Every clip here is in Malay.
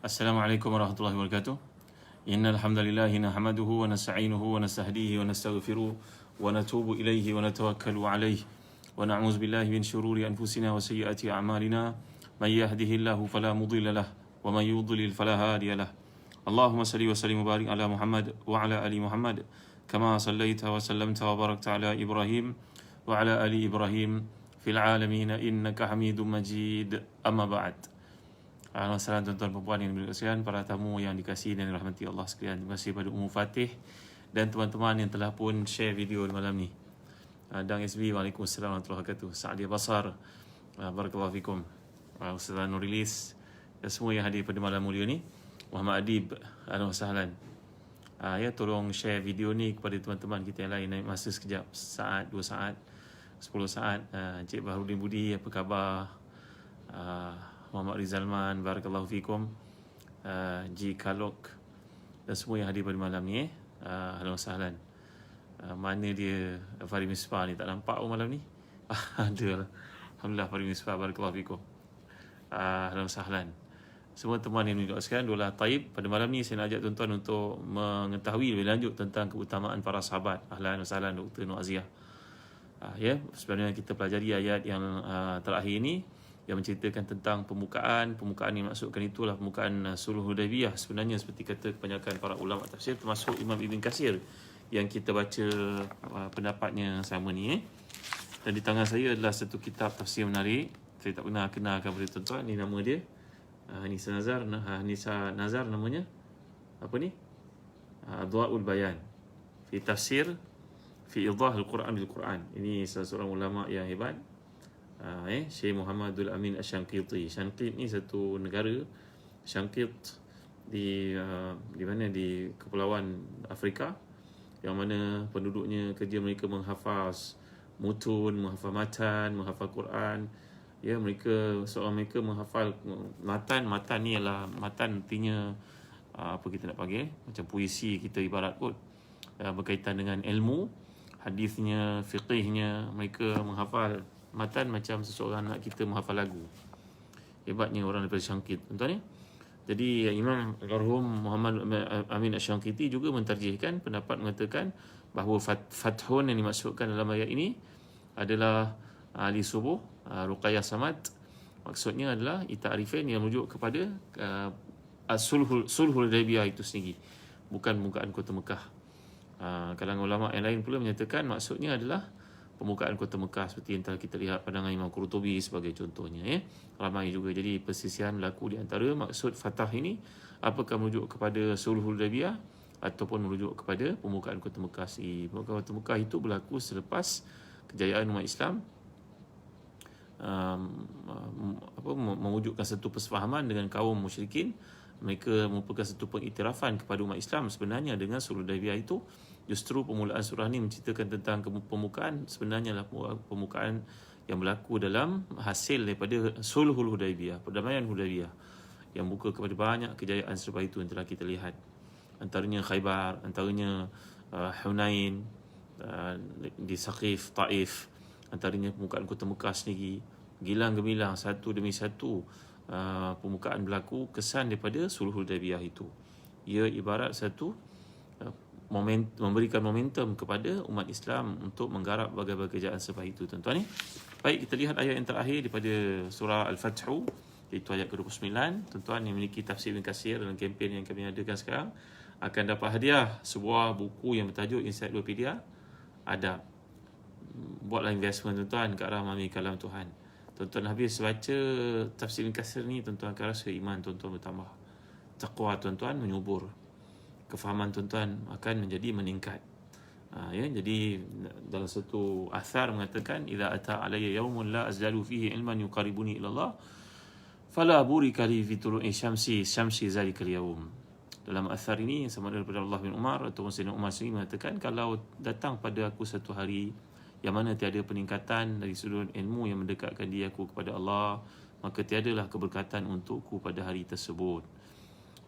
Assalamualaikum warahmatullahi wabarakatuh. Innal hamdalillah nahmaduhu wa nasta'inuhu wa nastahdihi wa nastaghfiruh wa natubu ilaihi wa natawakkalu alaihi wa na'udzu billahi min shururi anfusina wa sayyiati a'malina may yahdihillahu fala mudilla lahu wa may yudlil fala hadiya lahu. Allahumma salli wa sallim wa barik ala Muhammad wa ala ali Muhammad kama sallaita wa sallamta wa barakta ala Ibrahim wa ala ali Ibrahim fil alamin innaka Hamidum Majid. Amma ba'd. Assalamualaikum tuan-tuan dan puan yang dimuliakan, para tamu yang dikasihi dan dirahmati Allah sekalian. Terima kasih pada Ummu Fatih dan teman-teman yang telah pun share video di malam ni. Dang SB, Waalaikumsalam warahmatullahi wabarakatuh. Sa'dia Basar, barakallahu fikum. Ustaz Nurilis dan semua yang hadir pada malam mulia ni. Muhammad Adib, ahlan wa sahlan. Ya, tolong share video ni kepada teman-teman kita yang lain. Naik masa sekejap, saat, 2 saat, 10 saat. Encik Baharudin Budi, apa khabar? Muhammad Rizalman, barakallahu fikum. Ji Kalok dan semua yang hadir pada malam ni. Ahlan wa sahlan. Mana dia Farid Misbah ni? Tak nampak malam ni? Ada lah. Alhamdulillah Farid Misbah, barakallahu fikum. Ahlan wa sahlan. Semua teman yang didoakan doalah taib. Pada malam ni saya nak ajak tuan-tuan untuk mengetahui lebih lanjut tentang keutamaan para sahabat. Ahlan wa sahlan Dr. Nur Aziah. Ya, sebenarnya kita pelajari ayat yang terakhir ini yang menceritakan tentang pembukaan yang maksudkan itulah pembukaan Sulh Hudaybiyah. Sebenarnya seperti kata kebanyakan para ulama tafsir termasuk Imam Ibn Katsir yang kita baca pendapatnya sama ni. Dan di tangan saya adalah satu kitab tafsir menarik. Saya tak pernah kenalkan kepada tuan-tuan. Ni nama dia Nisa Nazar namanya. Apa ni? Adwa'ul Bayan fi tafsir fi idah al-Quran bil Quran. Ini salah seorang ulama yang hebat. Syekh Muhammadul Amin Asy-Syanqiti. Syanqit ni satu negara. Syanqit di mana, di kepulauan Afrika, yang mana penduduknya kerja mereka menghafaz mutun, menghafal matan, menghafal Quran. Ya, seorang mereka menghafal matan ni ialah matan, artinya apa kita nak panggil, macam puisi kita ibarat kot, berkaitan dengan ilmu hadisnya, fiqihnya. Mereka menghafal matan macam seseorang nak kita menghafal lagu. Hebatnya orang daripada Syanqit, tuan-tuan ya. Jadi Imam Al-Marhum Muhammad Amin Asy-Syanqiti juga mentarjihkan pendapat mengatakan bahawa fathun yang dimaksudkan dalam ayat ini adalah ahli subuh, Ruqayyah Samad. Maksudnya adalah ta'rifin yang merujuk kepada Sulhul Hudaybiyah itu sendiri, bukan pembukaan kota Mekah. Kalangan ulama yang lain pula menyatakan maksudnya adalah pembukaan kota Mekah, seperti yang telah kita lihat pandangan Imam Qurtubi sebagai contohnya ya. Ramai juga. Jadi persisihan berlaku di antara maksud fatah ini, apakah merujuk kepada Sulhul Hudaybiyah ataupun merujuk kepada pembukaan kota Mekah sendiri. Pembukaan kota Mekah itu berlaku selepas kejayaan umat Islam mewujudkan satu persefahaman dengan kaum musyrikin. Mereka merupakan satu pengiktirafan kepada umat Islam sebenarnya dengan Sulhul Hudaybiyah itu. Justru permulaan surah ini menceritakan tentang pembukaan, sebenarnya adalah pembukaan yang berlaku dalam hasil daripada Sulhul Hudaybiyah, perdamaian Hudaybiyah, yang buka kepada banyak kejayaan selepas itu yang telah kita lihat. Antaranya Khaybar, antaranya Hunain, di Saqif, Taif, antaranya pembukaan kota Mekah sendiri. Gilang gemilang satu demi satu pembukaan berlaku, kesan daripada Sulhul Hudaybiyah itu. Ia ibarat satu memberikan momentum kepada umat Islam untuk menggarap berbagai kejayaan selepas itu, tuan-tuan ni. Baik, kita lihat ayat yang terakhir daripada surah Al-Fathu, iaitu ayat ke-29. Tuan-tuan yang memiliki tafsir Ibn Katsir dalam kempen yang kami adakan sekarang akan dapat hadiah sebuah buku yang bertajuk Encyclopedia Adab. Buatlah investment tuan-tuan ke arah memahami kalam Tuhan. Tuan-tuan habis baca tafsir Ibn Katsir ni, tuan-tuan akan rasa iman tuan-tuan bertambah, taqwa tuan-tuan menyubur, kefahaman tuan-tuan akan menjadi meningkat. Ya, jadi dalam satu athar mengatakan, idza ata alayya yaumun la azdalu fihi ilman yuqaribuni ila Allah fala burika li fi tulu'i syamsi zalika al-yaum. Dalam athar ini sama ada daripada Allah bin Umar ataupun Sayyidina Umar sendiri mengatakan, kalau datang pada aku satu hari yang mana tiada peningkatan dari sudut ilmu yang mendekatkan diri aku kepada Allah, maka tiadalah keberkatan untukku pada hari tersebut.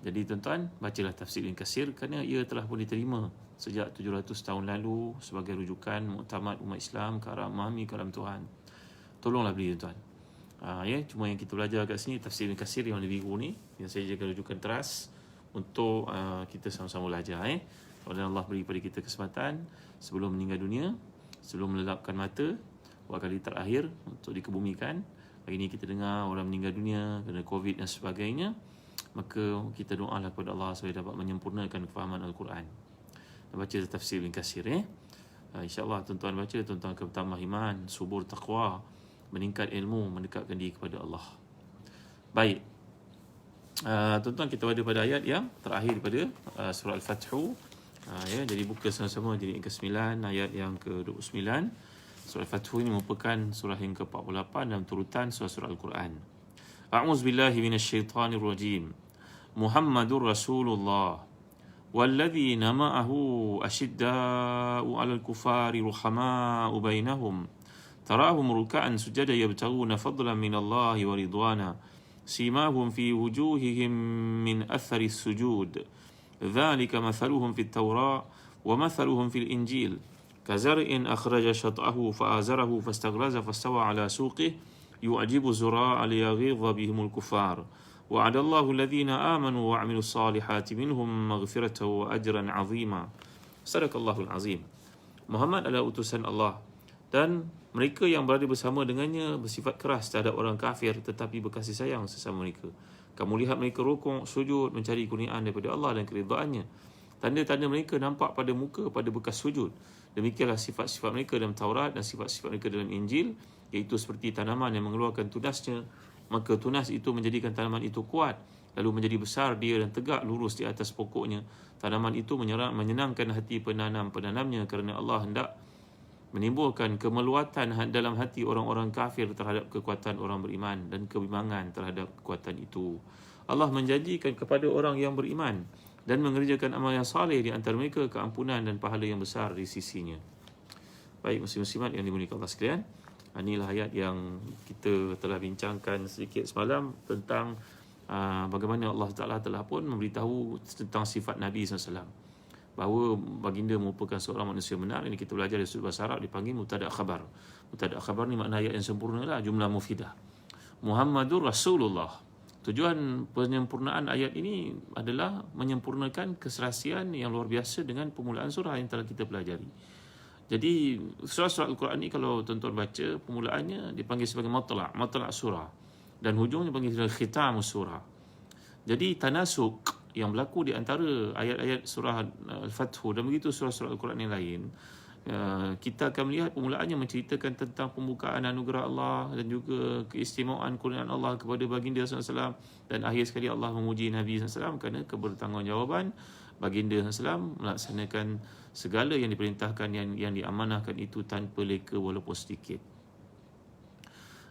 Jadi tuan-tuan, bacalah tafsir Ibn Katsir kerana ia telah pun diterima sejak 700 tahun lalu sebagai rujukan muktamad umat Islam ke arah memahami kalam Tuhan. Tolonglah beli tuan-tuan. Cuma yang kita belajar kat sini tafsir Ibn Katsir yang lebih biru ni, yang saya jaga rujukan teras untuk kita sama-sama belajar. Kalau Allah beri pada kita kesempatan sebelum meninggal dunia, sebelum melelapkan mata, buat kali terakhir untuk dikebumikan. Hari ini kita dengar orang meninggal dunia kerana COVID dan sebagainya, maka kita doalah kepada Allah supaya dapat menyempurnakan kefahaman Al-Quran. Baca tafsir Ibn Katsir. InsyaAllah tuan-tuan baca, tuan-tuan akan bertambah iman, subur taqwa, meningkat ilmu, mendekatkan diri kepada Allah. Baik, tuan-tuan, kita berada pada ayat yang terakhir pada surah Al-Fathu. Jadi buka sama-sama jadi yang ke-9, ayat yang ke-29. Surah Al-Fathu ini merupakan surah yang ke-48 dalam turutan surah-surah Al-Quran. A'udzubillahi minasyaitanirrajim. Muhammadur Rasulullah والذين معه أشداء على الكفار رحماء بينهم تراهم ركعا سجدا يبتغون فضلا من الله ورضوانا سيماهم في وجوههم من أثر السجود ذلك مثلهم في التوراة ومثلهم في الإنجيل كزرع أخرج شطأه فآزره فاستغلظ فاستوى على سوقه يعجب الزراع ليغيظ بهم الكفار وعد الله الذين آمنوا وعملوا الصالحات منهم مغفرة وأجرا عظيما. صدق الله العظيم. Muhammad adalah utusan Allah, dan mereka yang berada bersama dengannya bersifat keras terhadap orang kafir tetapi berkasih sayang sesama mereka. Kamu lihat mereka rukuk, sujud, mencari kurniaan daripada Allah dan keridhaannya. Tanda-tanda mereka nampak pada muka pada bekas sujud. Demikianlah sifat-sifat mereka dalam Taurat dan sifat-sifat mereka dalam Injil, iaitu seperti tanaman yang mengeluarkan tunasnya, maka tunas itu menjadikan tanaman itu kuat, lalu menjadi besar dia dan tegak lurus di atas pokoknya. Tanaman itu menyenangkan hati penanamnya kerana Allah hendak menimbulkan kemeluatan dalam hati orang-orang kafir terhadap kekuatan orang beriman dan kebimbangan terhadap kekuatan itu. Allah menjanjikan kepada orang yang beriman dan mengerjakan amal yang saleh di antara mereka keampunan dan pahala yang besar di sisinya. Baik, muslim-muslimat yang dimuliakan Allah sekalian, inilah ayat yang kita telah bincangkan sedikit semalam tentang bagaimana Allah Ta'ala telah pun memberitahu tentang sifat Nabi SAW, bahawa baginda merupakan seorang manusia benar. Ini kita belajar dari sudut bahasa Arab dipanggil mubtada' khabar. Mubtada' khabar ni makna ayat yang sempurna lah, jumlah mufidah. Muhammadur Rasulullah. Tujuan penyempurnaan ayat ini adalah menyempurnakan keserasian yang luar biasa dengan permulaan surah yang telah kita pelajari. Jadi surah-surah Al-Quran ni kalau tuan-tuan baca, permulaannya dipanggil sebagai matla' surah, dan hujungnya dipanggil sebagai khitam surah. Jadi tanasuk yang berlaku di antara ayat-ayat surah Al-Fathu dan begitu surah-surah Al-Quran yang lain, kita akan melihat permulaannya menceritakan tentang pembukaan anugerah Allah dan juga keistimewaan kurniaan Allah kepada baginda SAW, dan akhir sekali Allah memuji Nabi SAW kerana kebertanggungjawaban baginda SAW melaksanakan segala yang diperintahkan, yang diamanahkan itu tanpa leka walaupun sedikit.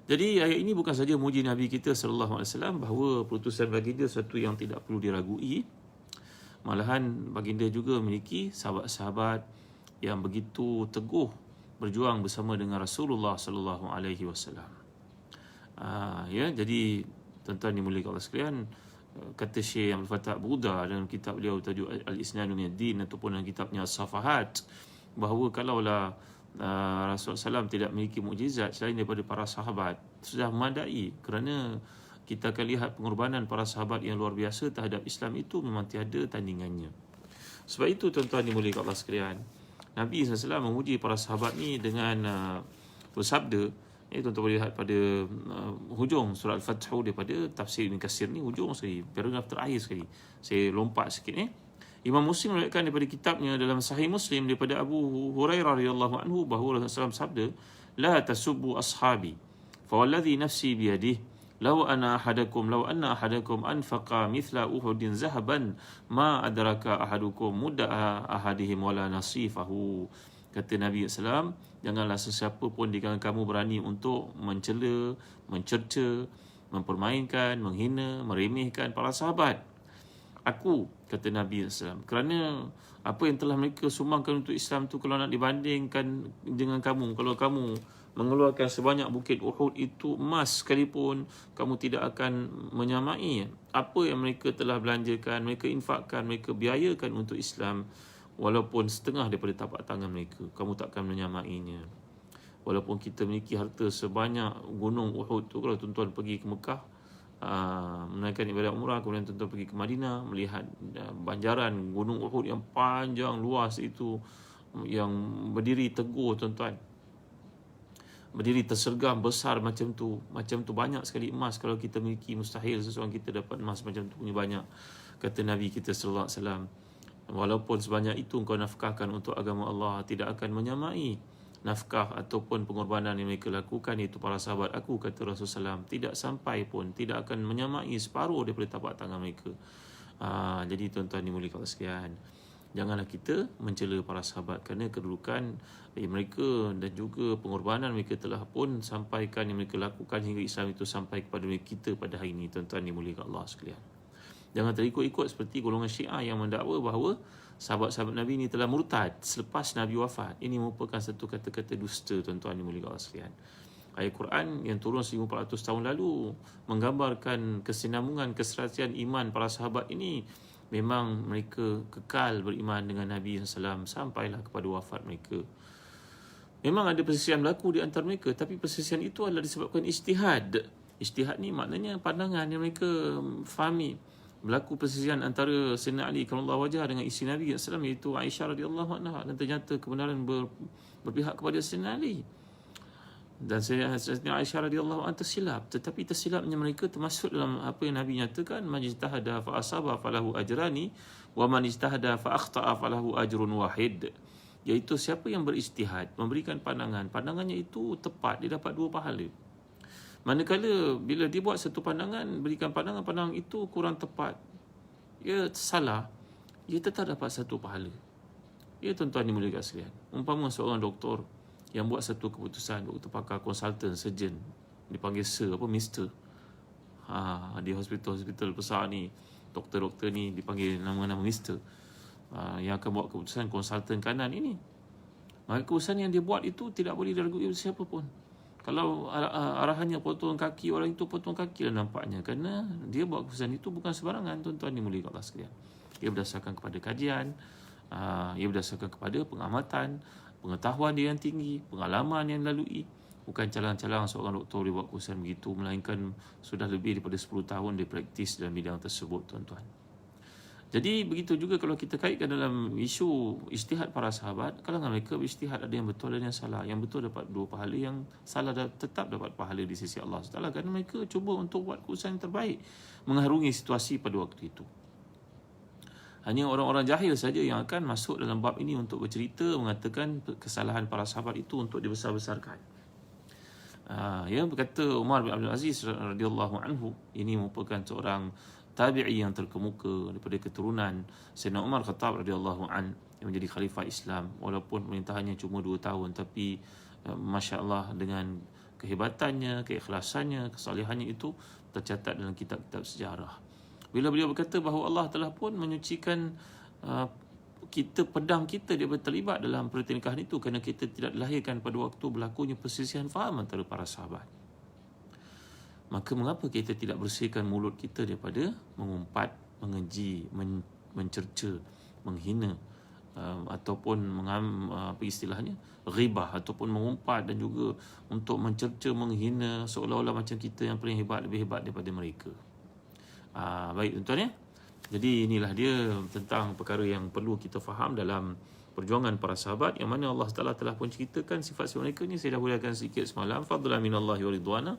Jadi ayat ini bukan saja memuji Nabi kita sallallahu alaihi wasallam bahawa perutusan baginda sesuatu yang tidak perlu diragui, malahan baginda juga memiliki sahabat-sahabat yang begitu teguh berjuang bersama dengan Rasulullah sallallahu alaihi wasallam. Jadi tuan-tuan dimuliakan Allah sekalian, kata Syekh Abdul Fattah Buddha dalam kitab beliau tajuk Al-Isnanu Minuddin ataupun dalam kitabnya As-Safahat, bahawa kalaulah Rasulullah SAW tidak memiliki mukjizat selain daripada para sahabat, sudah memadai, kerana kita akan lihat pengorbanan para sahabat yang luar biasa terhadap Islam itu memang tiada tandingannya. Sebab itu tuan-tuan dimuliakan Allah sekalian, Nabi SAW memuji para sahabat ni dengan bersabda. Tuan-tuan boleh lihat pada hujung surah Al-Fathu daripada tafsir Ibn Katsir ni, hujung sekali, paragraf terakhir sekali. Saya lompat sikit Imam Muslim meriwayatkan daripada kitabnya dalam Sahih Muslim daripada Abu Hurairah radhiyallahu anhu bahawa Rasulullah SAW sabda, "La tasubbu ashabi, fa walladhi nafsi biyadihi, law anna ahadakum anfaqa mithla Uhudin zahaban ma adraka ahadukum mudda ahadihim wala nasifahu." Kata Nabi SAW, janganlah sesiapa pun di kalangan kamu berani untuk mencela, mencerca, mempermainkan, menghina, meremehkan para sahabat aku, kata Nabi SAW, kerana apa yang telah mereka sumbangkan untuk Islam tu, kalau nak dibandingkan dengan kamu, kalau kamu mengeluarkan sebanyak bukit Uhud itu emas sekalipun, kamu tidak akan menyamai apa yang mereka telah belanjakan, mereka infakkan, mereka biayakan untuk Islam, walaupun setengah daripada tapak tangan mereka, kamu takkan menyamainya. Walaupun kita memiliki harta sebanyak gunung Uhud tu, kalau tuan-tuan pergi ke Mekah menunaikan ibadat umrah, kemudian tuan-tuan pergi ke Madinah, melihat banjaran gunung Uhud yang panjang luas itu, yang berdiri teguh tuan-tuan, berdiri tersergam besar macam tu banyak sekali emas. Kalau kita miliki, mustahil seseorang kita dapat emas macam tu punya banyak, kata Nabi kita sallallahu alaihi wasallam. Walaupun sebanyak itu engkau nafkahkan untuk agama Allah, tidak akan menyamai nafkah ataupun pengorbanan yang mereka lakukan, iaitu para sahabat aku, kata Rasulullah SAW, tidak sampai pun, tidak akan menyamai separuh daripada tapak tangan mereka. Jadi tuan-tuan dimuliakan Allah sekalian, janganlah kita mencela para sahabat, kerana kedudukan mereka dan juga pengorbanan mereka telah pun sampaikan yang mereka lakukan hingga Islam itu sampai kepada kita pada hari ini. Tuan-tuan dimuliakan Allah sekalian, jangan terikut-ikut seperti golongan Syiah yang mendakwa bahawa sahabat-sahabat Nabi ini telah murtad selepas Nabi wafat. Ini merupakan satu kata-kata dusta, tuan-tuan dimuliakan Allah sekalian. Ayat Quran yang turun 1400 tahun lalu menggambarkan kesinambungan, keserasian iman para sahabat ini. Memang mereka kekal beriman dengan Nabi SAW sampailah kepada wafat mereka. Memang ada perselisihan berlaku di antara mereka, tapi perselisihan itu adalah disebabkan ijtihad. Ijtihad ni maknanya pandangan yang mereka fahami. Berlaku perselisihan antara Sayyidina Ali karramallahu wajhah dengan isteri Nabi SAW, iaitu Aisyah radhiyallahu anha, dan ternyata kebenaran berpihak kepada Sayyidina Ali. Dan Sayyidina Aisyah radhiyallahu anha tersilap, tetapi tersilapnya mereka termasuk dalam apa yang Nabi nyatakan, man ijtahada fa asaba falahu ajrani wa man ijtahada fa akhta'a falahu ajrun wahid. Iaitu siapa yang berijtihad, memberikan pandangan, pandangannya itu tepat, dia dapat 2 pahala. Manakala bila dia buat satu pandangan, berikan pandangan itu kurang tepat, ia salah, ia tetap dapat 1 pahala. Ya tuan-tuan dimuliakan sekalian, umpama seorang doktor yang buat satu keputusan, doktor pakar, konsultan, surgeon, dipanggil sir, mister. Di hospital besar ni, doktor-doktor ni dipanggil nama-nama mister. Yang akan buat keputusan konsultan kanan ini, maka keputusan yang dia buat itu tidak boleh diragui oleh siapa pun. Kalau arahannya potong kaki orang itu, potong kaki lah nampaknya, kerana dia buat keputusan itu bukan sembarangan, tuan-tuan dimuliakan Allah sekalian. Ia berdasarkan kepada kajian, ia berdasarkan kepada pengamatan, pengetahuan dia yang tinggi, pengalaman yang lalui. Bukan calang-calang seorang doktor dia buat keputusan begitu, melainkan sudah lebih daripada 10 tahun dia praktis dalam bidang tersebut, tuan-tuan. Jadi begitu juga kalau kita kaitkan dalam isu ijtihad para sahabat, kalangan mereka berijtihad, ada yang betul dan yang salah. Yang betul dapat 2 pahala, yang salah tetap dapat pahala di sisi Allah SWT, kerana mereka cuba untuk buat keputusan yang terbaik mengharungi situasi pada waktu itu. Hanya orang-orang jahil saja yang akan masuk dalam bab ini untuk bercerita, mengatakan kesalahan para sahabat itu untuk dibesar-besarkan. Ya, berkata Umar bin Abdul Aziz radhiyallahu anhu, ini merupakan seorang tabi'i yang terkemuka daripada keturunan Sayyidina Umar Khattab radhiyallahu an, yang menjadi khalifah Islam. Walaupun pemerintahannya cuma 2 tahun, tapi masya-Allah dengan kehebatannya, keikhlasannya, kesalehannya itu tercatat dalam kitab-kitab sejarah. Bila beliau berkata bahawa Allah telah pun menyucikan pedang kita daripada terlibat dalam pertelingkahan itu, kerana kita tidak dilahirkan pada waktu berlakunya perselisihan faham antara para sahabat. Maka mengapa kita tidak bersihkan mulut kita daripada mengumpat, mengeji, mencerca, menghina, ataupun apa istilahnya, ghibah, ataupun mengumpat dan juga untuk mencerca, menghina, seolah-olah macam kita yang paling hebat, lebih hebat daripada mereka. Baik tuan-tuan ya. Jadi inilah dia tentang perkara yang perlu kita faham dalam perjuangan para sahabat, yang mana Allah Taala telah pun ceritakan sifat-sifat mereka ni. Saya dah huraikan sedikit semalam, fadlan minallahi wa ridwana,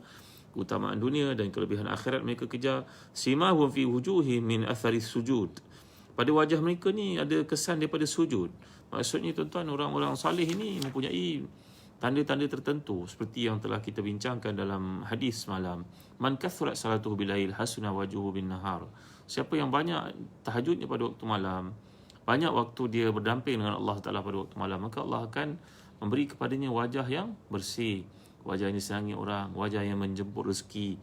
keutamaan dunia dan kelebihan akhirat mereka kejar. Simahum fi wujuhihim min atharis sujud, pada wajah mereka ni ada kesan daripada sujud. Maksudnya tuan-tuan, orang-orang salih ini mempunyai tanda-tanda tertentu seperti yang telah kita bincangkan dalam hadis semalam. Man kathurat salatuhu bilail hasuna wajuhu bin nahar. Siapa yang banyak tahajudnya pada waktu malam, banyak waktu dia berdamping dengan Allah Ta'ala pada waktu malam, maka Allah akan memberi kepadanya wajah yang bersih, wajah yang disenangi orang, wajah yang menjemput rezeki,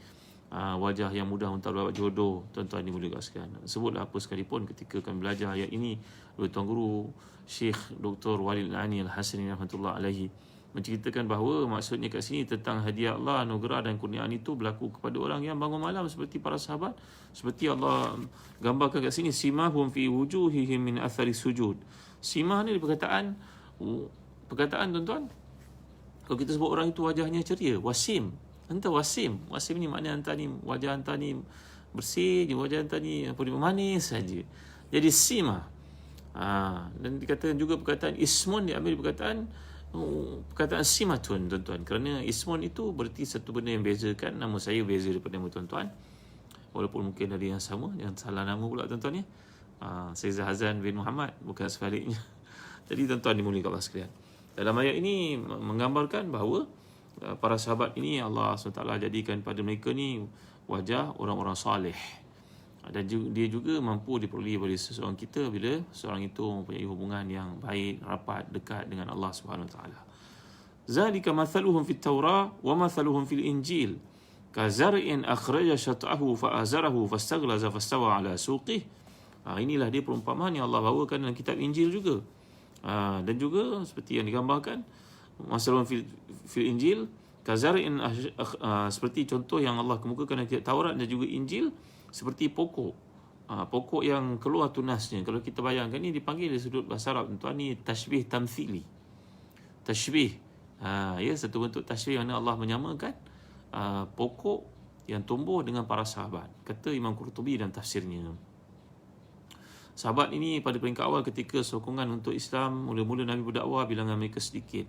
wajah yang mudah untuk dapat jodoh. Tuan-tuan dimuliakan sekalian, sebutlah apa sekalipun ketika kami belajar ayat ini oleh Tuan Guru Syekh Dr. Walid Al-Ani Al-Hasani rahmatullah alaihi, menceritakan bahawa maksudnya kat sini tentang hadiah Allah, anugerah dan kurniaan itu berlaku kepada orang yang bangun malam seperti para sahabat. Seperti Allah gambarkan kat sini, simahum fi wujuhihim min athari sujud. Simah ni perkataan tuan-tuan, Kalau kita sebut orang itu wajahnya ceria, wasim. Anta wasim. Wasim ni maknanya anta ni, wajah anta ni bersih je, wajah anta ni apa ni, manis saja. Jadi simah. Dan dikatakan juga perkataan ismun diambil perkataan simatun, tuan-tuan. Kerana ismun itu berarti satu benda yang bezakan. Nama saya beza daripada nama tuan-tuan. Walaupun mungkin ada yang sama, yang salah nama pula tuan-tuan ya. Saya Zahazan bin Muhammad, bukan sebaliknya. Jadi tuan-tuan dimuliakan Allah sekalian. Dalam ayat ini menggambarkan bahawa para sahabat ini Allah SWT jadikan pada mereka ni wajah orang-orang salih. Dan dia juga mampu diperoleh oleh seseorang kita bila seorang itu mempunyai hubungan yang baik, rapat, dekat dengan Allah SWT. Zalika mathaluhum fit Taurah wa mathaluhum fil Injil. Kazar'in akhraja syat'ahu fa'azarahu fastaghlaza fastawa ala suqih. Inilah dia perumpamaan yang Allah bawakan dalam kitab Injil juga. Dan juga seperti yang digambarkan masalah fil Injil, kazar'in seperti contoh yang Allah kemukakan dalam kitab Taurat dan juga Injil, seperti pokok. Pokok yang keluar tunasnya. Kalau kita bayangkan ni dipanggil dari sudut bahasa Arab, tuan ni tashbih tamthili. Tashbih. Ya, satu bentuk tashbih mana Allah menyamakan pokok yang tumbuh dengan para sahabat. Kata Imam Qurtubi dalam tafsirnya. Sahabat ini pada peringkat awal ketika sokongan untuk Islam, mula-mula Nabi berdakwah bilangan mereka sedikit.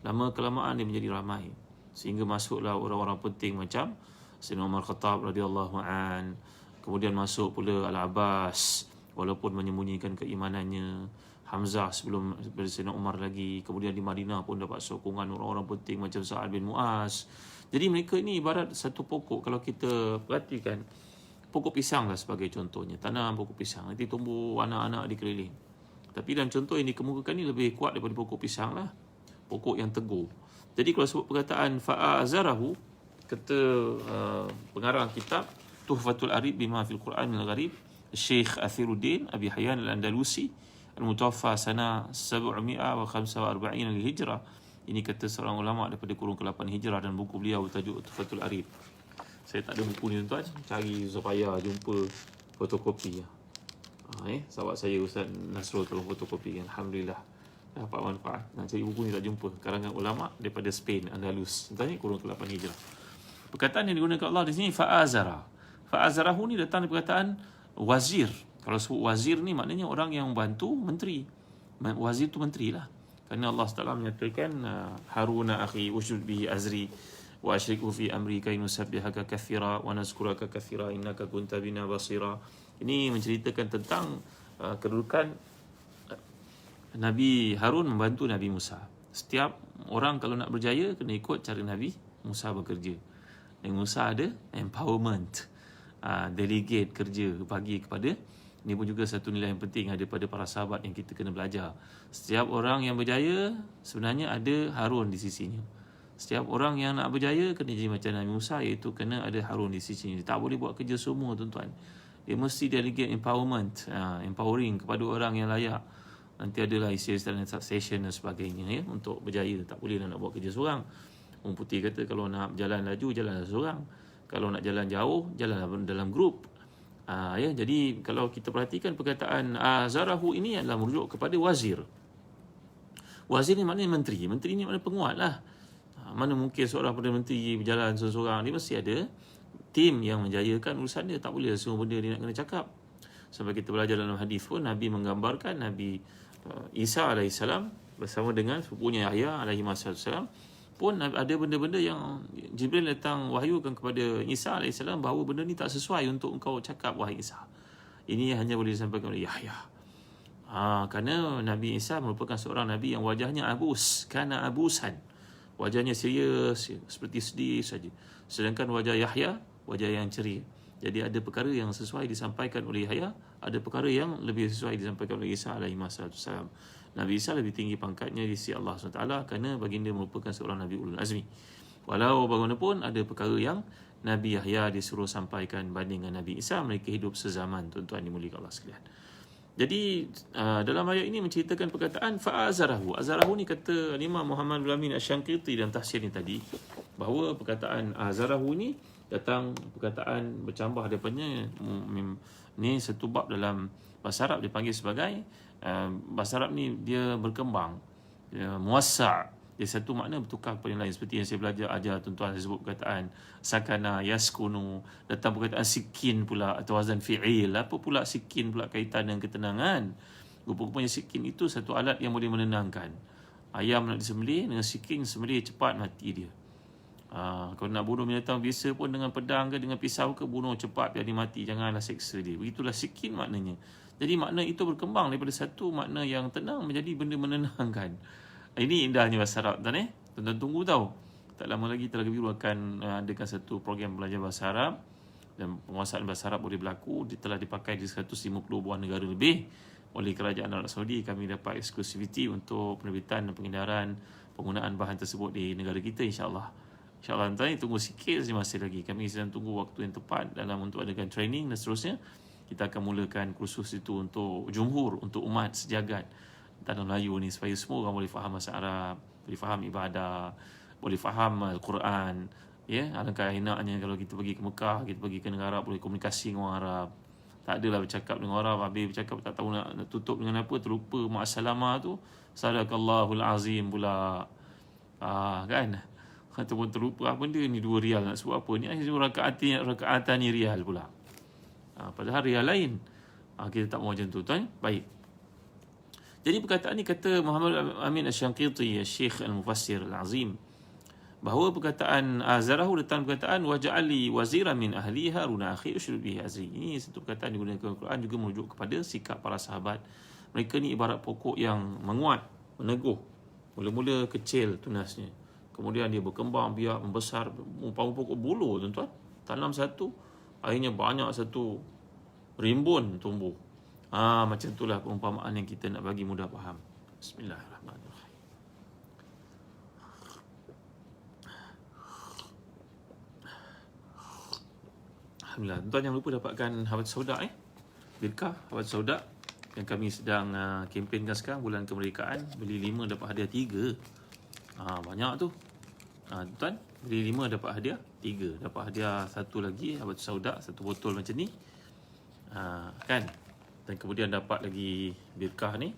Lama kelamaan dia menjadi ramai. Sehingga masuklah orang-orang penting macam Sayyidina Umar Khattab radhiyallahu an. Kemudian masuk pula Al-Abbas walaupun menyembunyikan keimanannya. Hamzah sebelum Sayyidina Umar lagi. Kemudian di Madinah pun dapat sokongan orang-orang penting macam Sa'ad bin Mu'az. Jadi mereka ini ibarat satu pokok. Kalau kita perhatikan, pokok pisang lah sebagai contohnya. Tanam pokok pisang, nanti tumbuh anak-anak di keliling. Tapi dalam contoh yang dikemukakan ni lebih kuat daripada pokok pisang lah. Pokok yang teguh. Jadi kalau sebut perkataan fa'azarahu, kata pengarang kitab Tuhfatul Arib bima fil Quran al-Gharib, Syekh Athiruddin Abi Hayyan al-Andalusi, al-Mutawaffa sana 745 al-Hijrah. Ini kata seorang ulama daripada kurun ke-8 Hijrah, dan buku beliau bertajuk Tuhfatul Arib. Saya tak ada buku ni tuan-tuan, cari supaya jumpa fotokopi. Sahabat saya Ustaz Nasrul tolong fotokopi. Alhamdulillah dapat manfaat. Nak cari buku ni tak jumpa. Karangan ulama daripada Spain, Andalus. Tanya kurun ke-8 Hijrah. Perkataan yang digunakan Allah di sini fa'azara. Fa'azarahu ni datang dari perkataan wazir. Kalau sebut wazir ni maknanya orang yang membantu menteri. Wazir tu menteri lah. Kerana Allah SWT menyatakan Haruna akhi usyud bihi azri wa asyriku fi amri kay nusabbihaka katsira wa nazkuraka katsira innaka kunta bina basira. Ini menceritakan tentang kedudukan Nabi Harun membantu Nabi Musa. Setiap orang kalau nak berjaya kena ikut cara Nabi Musa bekerja. Nabi Musa ada empowerment, delegate kerja bagi kepada. Ini pun juga satu nilai yang penting ada pada para sahabat yang kita kena belajar. Setiap orang yang berjaya sebenarnya ada Harun di sisinya. Setiap orang yang nak berjaya kena jadi macam Nabi Musa, iaitu kena ada Harun di sisinya. Dia tak boleh buat kerja semua tuan-tuan. Dia mesti delegate empowerment, empowering kepada orang yang layak. Nanti adalah istilah succession dan sebagainya ya, untuk berjaya. Tak boleh nak buat kerja seorang. Orang putih kata kalau nak jalan laju, jalanlah seorang. Kalau nak jalan jauh, jalanlah dalam grup. Ya, jadi kalau kita perhatikan perkataan Zarahu ini adalah merujuk kepada wazir. Wazir ni maknanya menteri. Menteri ni maknanya penguat lah. Mana mungkin seorang Perdana Menteri berjalan seorang. Dia mesti ada tim yang menjayakan urusan dia. Tak boleh semua benda dia nak kena cakap. Sampai kita belajar dalam hadis pun, Nabi menggambarkan Nabi Isa AS bersama dengan sepupunya Yahya AS pun ada benda-benda yang Jibril datang wahyukan kepada Isa AS bahawa benda ni tak sesuai untuk engkau cakap, wahai Isa. Ini hanya boleh disampaikan oleh Yahya. Kerana Nabi Isa merupakan seorang Nabi yang wajahnya abus, kana abusan. Wajahnya serius, seperti sedih saja. Sedangkan wajah Yahya, wajah yang ceria. Jadi ada perkara yang sesuai disampaikan oleh Yahya, ada perkara yang lebih sesuai disampaikan oleh Isa AS. Nabi Isa lebih tinggi pangkatnya di sisi Allah SWT kerana baginda merupakan seorang Nabi Ulul Azmi. Walau bagaimanapun ada perkara yang Nabi Yahya disuruh sampaikan banding dengan Nabi Isa, mereka hidup sezaman, tuan-tuan dimuliakan Allah sekalian. Jadi dalam ayat ini menceritakan perkataan fa'azarahu. Azarahu ni kata Imam Muhammad bin Amin Asy-Syangqiti dalam tafsir ni tadi, bahawa perkataan azarahu ni datang perkataan bercambah daripada ni satu bab dalam bahasa Arab dipanggil sebagai bahasa Arab ni dia berkembang, muassa'. Dia satu makna bertukar kepada yang lain. Seperti yang saya belajar ajar tuan-tuan, saya sebut perkataan sakana, yaskunu, datang perkataan sikin pula atau wazan fi'il. Apa pula sikin pula kaitan dengan ketenangan? Rupa-rupanya sikin itu satu alat yang boleh menenangkan. Ayam nak disembelih, dengan sikin sembelih cepat mati dia. Kalau nak bunuh binatang biasa pun dengan pedang ke dengan pisau ke, bunuh cepat biar dia mati, janganlah seksa dia. Begitulah sikin maknanya. Jadi makna itu berkembang daripada satu makna yang tenang menjadi benda menenangkan. Ini indahnya bahasa Arab, tuan Tuan-tuan tunggu tahu. Tak lama lagi Telaga Biru akan adakan satu program belajar bahasa Arab, dan penguasaan bahasa Arab boleh berlaku. Dia telah dipakai di 150 buah negara lebih oleh Kerajaan Arab Saudi. Kami dapat eksklusiviti untuk penerbitan dan pengedaran penggunaan bahan tersebut di negara kita, insya-Allah. InsyaAllah tuan, tunggu sikit saja, masih lagi. Kami sedang tunggu waktu yang tepat dalam untuk adakan training dan seterusnya. Kita akan mulakan kursus itu untuk jumhur, untuk umat sejagat tanah Melayu ni, supaya semua orang boleh faham bahasa Arab, boleh faham ibadah, boleh faham Al-Quran. Ya, alangkah enaknya kalau kita pergi ke Mekah, kita pergi ke negara Arab, boleh komunikasi dengan orang Arab. Tak adalah bercakap dengan orang Arab, habis bercakap tak tahu nak tutup dengan apa, terlupa ma'assalamah tu, sadaqallahul azim pula. Kan? Ataupun terlupa benda ni 2 rial nak sebut apa ni, rakaatan ni rial pula. Padahal rial lain. Kita tak mahu macam tu, tuan. Baik. Jadi perkataan ni kata Muhammad Amin Asy-Syanqiti, Syekh Al-Mufassir Al-Azim, bahawa perkataan Azarahu datang perkataan waj'ali waziran min ahli Harun akhi ushrud bihi azri. Ini satu perkataan digunakan Al-Quran juga merujuk kepada sikap para sahabat. Mereka ni ibarat pokok yang menguat, meneguh. Mula-mula kecil tunasnya, kemudian dia berkembang biak, membesar, umpama pokok buluh, tuan-tuan. Tanam satu, akhirnya banyak satu rimbun tumbuh. Macam itulah perumpamaan yang kita nak bagi mudah faham. Bismillahirrahmanirrahim. Alhamdulillah. Tuan jangan lupa dapatkan Habat Sauda, Birkah Habat Sauda yang kami sedang kempenkan sekarang, bulan kemerdekaan. Beli 5 dapat hadiah 3. Banyak tu. Tuan, beli 5 dapat hadiah 3. Dapat hadiah 1 lagi Habat Sauda, 1 botol macam ni. Kan? Dan kemudian dapat lagi Birkah ni.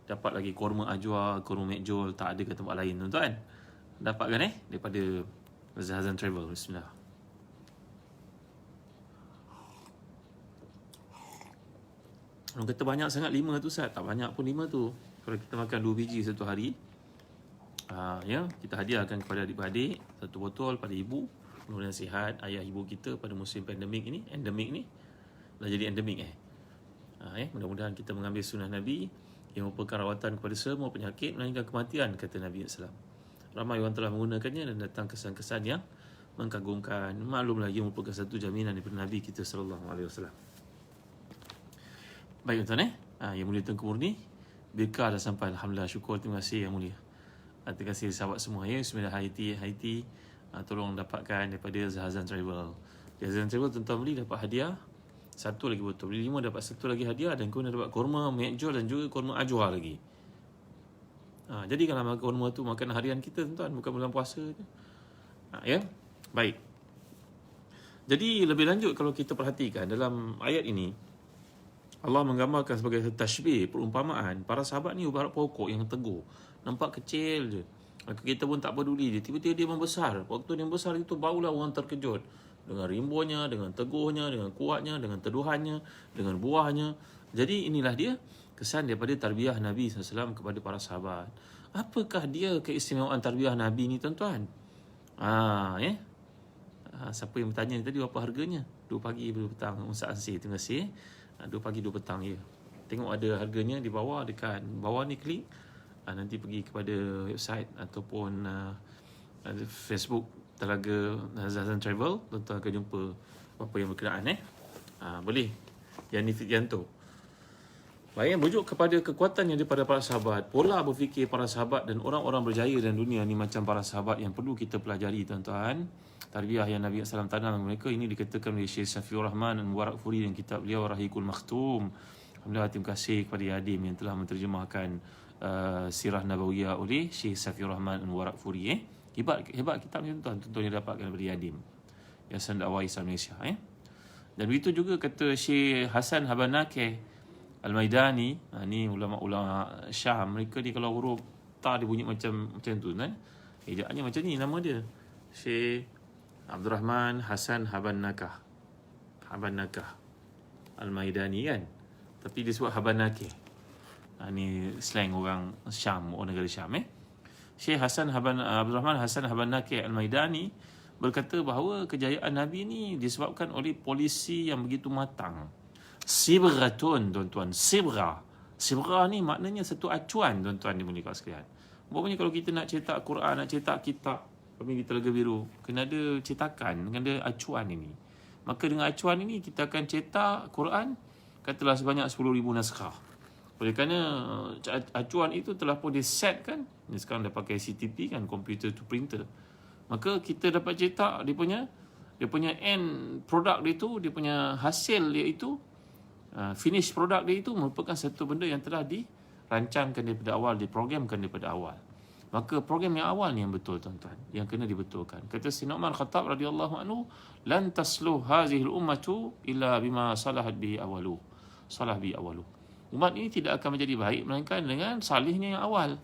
Dapat lagi korma ajwa, korma mekjol, tak ada ke tempat lain, tuan-tuan. Dapatkan daripada Zahazan Travel. Bismillah. Orang kata banyak sangat 5 tu, Ustaz. Tak banyak pun 5 tu. Kalau kita makan 2 biji satu hari, kita hadiahkan kepada adik-beradik 1 botol, pada ibu, mudah-mudahan sihat, ayah ibu kita pada musim pandemik ni, endemik ni. Dah jadi endemik mudah-mudahan kita mengambil sunnah Nabi yang merupakan rawatan kepada semua penyakit melainkan kematian, kata Nabi SAW. Ramai orang telah menggunakannya dan datang kesan-kesan yang mengagumkan. Maklum lagi merupakan satu jaminan daripada Nabi kita SAW. Baik, tuan Yang mulia Tuan Murni, Birkah dah sampai. Alhamdulillah, syukur, terima kasih Yang Mulia. Terima kasih sahabat semua Bismillah. Haiti, tolong dapatkan daripada Zahazan Travel. Zahazan Travel tuan-tuan beli dapat hadiah 1 lagi botol. Beli 5 dapat 1 lagi hadiah, dan kemudian dapat korma mekjol dan juga korma ajwa lagi. Jadi kalau makan korma tu makan harian kita, tuan-tuan, bukan bulan puasa je. Baik. Jadi lebih lanjut kalau kita perhatikan dalam ayat ini, Allah menggambarkan sebagai tashbih, perumpamaan. Para sahabat ni ibarat pokok yang teguh. Nampak kecil je. Kita pun tak peduli dia. Tiba-tiba dia membesar. Waktu dia membesar itu barulah orang terkejut. Dengan rimbunnya, dengan teguhnya, dengan kuatnya, dengan teduhannya, dengan buahnya. Jadi inilah dia kesan daripada tarbiyah Nabi SAW kepada para sahabat. Apakah dia keistimewaan tarbiyah Nabi ni, tuan-tuan? Siapa yang bertanya tadi apa harganya? 2 pagi 2 petang. Ustaz Ansir, terima kasih. 2 pagi 2 petang ya. Tengok ada harganya di bawah, dekat bawah ni klik. Nanti pergi kepada website ataupun Facebook Telaga Zahazan Travel, tuan-tuan akan jumpa apa yang berkenaan boleh. Yang ni Fikianto. Baik, merujuk kepada kekuatan yang daripada para sahabat. Pola berfikir para sahabat dan orang-orang berjaya dalam dunia ni macam para sahabat yang perlu kita pelajari, tuan-tuan. Tarbiyah yang Nabi SAW tanam mereka ini dikatakan oleh Syekh Safiur Rahman Al-Mubarakfuri dalam kitab beliau Rahikul Makhtum. Alhamdulillah, terima kasih kepada Yadim yang telah menterjemahkan Sirah Nabawiyah oleh Syekh Safiur Rahman Al-Mubarakfuri. Hebat kitab ni, tuan-tuan yang dapatkan daripada Yadim, Yayasan Dakwah Islam Malaysia. Dan begitu juga kata Syekh Hasan Habanakeh Al-Maidani, ni ulama-ulama Syam. Mereka ni kalau huruf tar dia bunyi macam tu kan. Ejaannya macam ni nama dia. Syekh Abdul Rahman Hassan Habannakah Al-Maidani kan. Tapi dia sebut Habannakih. Ni slang orang Syam, orang negara Syam Syekh Abdul Rahman Hassan Habannakih Al-Maidani berkata bahawa kejayaan Nabi ni disebabkan oleh polisi yang begitu matang. Sibratun, tuan-tuan. Sibra ni maknanya satu acuan, tuan-tuan dimuliakan sekalian. Umpamanya kalau kita nak cetak Quran, nak cetak kitab di Telaga Biru, kena ada cetakan, kena ada acuan ini. Maka dengan acuan ini kita akan cetak Quran katalah sebanyak 10,000 naskah. Oleh kerana acuan itu telah pun disetkan, sekarang dah pakai CTP kan, computer to printer. Maka kita dapat cetak dia punya end product dia itu, dia punya hasil dia itu, finish product dia itu merupakan satu benda yang telah dirancangkan daripada awal, diprogramkan daripada awal. Maka program yang awal ni yang betul, tuan-tuan, yang kena dibetulkan. Kata Sayyidina Umar Khattab radhiyallahu anhu, lan tasluh hadhihi al-ummatu illa bima salahat bi awalu. Umat ini tidak akan menjadi baik melainkan dengan salihnya yang awal.